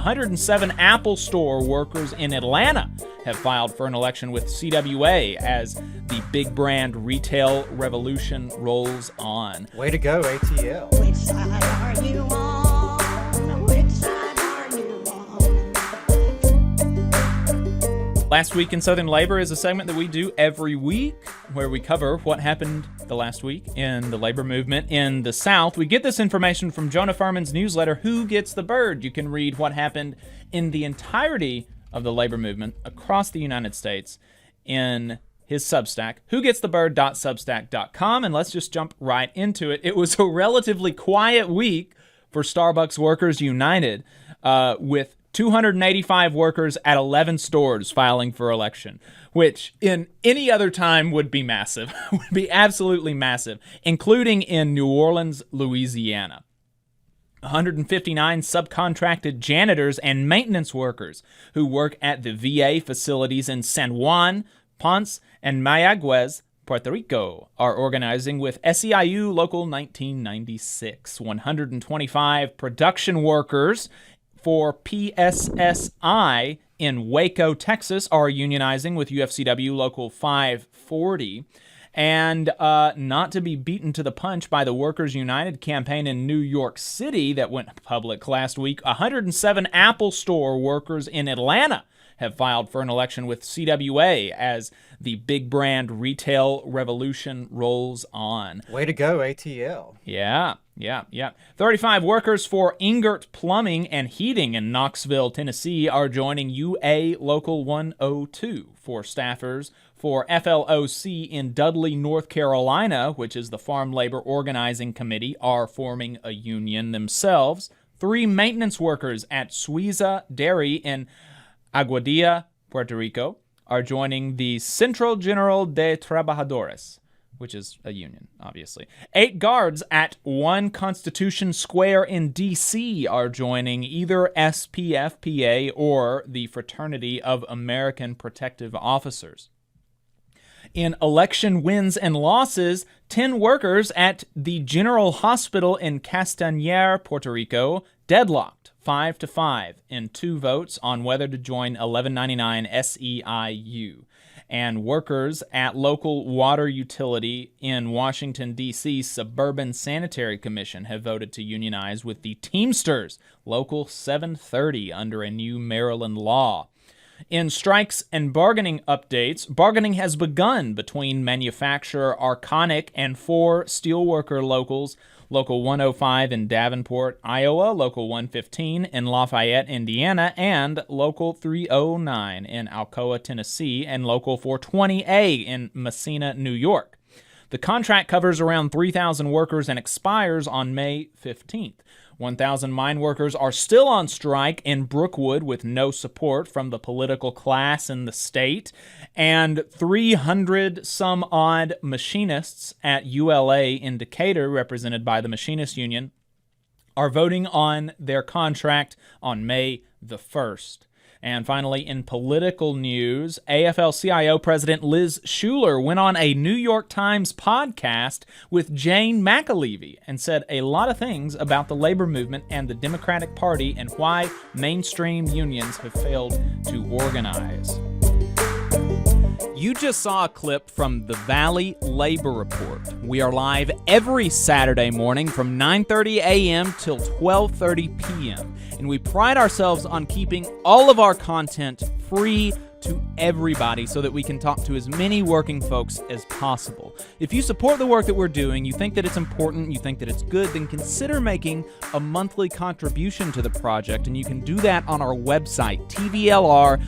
107 Apple Store workers in Atlanta have filed for an election with CWA as the big brand retail revolution rolls on. Way to go, ATL. Which side are you on? Which side are you on? Last Week in Southern Labor is a segment that we do every week where we cover what happened the last week in the labor movement in the South. We get this information from Jonah Furman's newsletter, Who Gets the Bird? You can read what happened in the entirety of the labor movement across the United States in his Substack, whogetsthebird.substack.com, and let's just jump right into it. It was a relatively quiet week for Starbucks Workers United, with 285 workers at 11 stores filing for election, which in any other time would be massive, would be absolutely massive, including in New Orleans, Louisiana. 159 subcontracted janitors and maintenance workers who work at the VA facilities in San Juan, Ponce, and Mayagüez, Puerto Rico, are organizing with SEIU Local 1996. 125 production workers for PSSI in Waco, Texas, are unionizing with UFCW Local 540. And not to be beaten to the punch by the Workers United campaign in New York City that went public last week, 107 Apple Store workers in Atlanta have filed for an election with CWA as the big brand retail revolution rolls on. Way to go, ATL. Yeah. 35 workers for Ingert Plumbing and Heating in Knoxville, Tennessee are joining UA Local 102. For staffers for FLOC in Dudley, North Carolina, which is the Farm Labor Organizing Committee, are forming a union themselves. 3 maintenance workers at Suiza Dairy in Aguadilla, Puerto Rico, are joining the Centro General de Trabajadores, which is a union, obviously. 8 guards at 1 Constitution Square in D.C. are joining either SPFPA or the Fraternity of American Protective Officers. In election wins and losses, 10 workers at the General Hospital in Castañer, Puerto Rico, deadlocked 5-5 in 2 votes on whether to join 1199 SEIU. And workers at local water utility in Washington, D.C. Suburban Sanitary Commission have voted to unionize with the Teamsters, Local 730, under a new Maryland law. In strikes and bargaining updates, bargaining has begun between manufacturer Arconic and 4 steelworker locals, Local 105 in Davenport, Iowa, Local 115 in Lafayette, Indiana, and Local 309 in Alcoa, Tennessee, and Local 420A in Messina, New York. The contract covers around 3,000 workers and expires on May 15th. 1,000 mine workers are still on strike in Brookwood with no support from the political class in the state, and 300-some-odd machinists at ULA in Decatur, represented by the Machinists Union, are voting on their contract on May the 1st. And finally, in political news, AFL-CIO President Liz Shuler went on a New York Times podcast with Jane McAlevey and said a lot of things about the labor movement and the Democratic Party and why mainstream unions have failed to organize. You just saw a clip from the Valley Labor Report. We are live every Saturday morning from 9:30 a.m. till 12:30 p.m. And we pride ourselves on keeping all of our content free to everybody so that we can talk to as many working folks as possible. If you support the work that we're doing, you think that it's important, you think that it's good, then consider making a monthly contribution to the project, and you can do that on our website, tvlr.fm.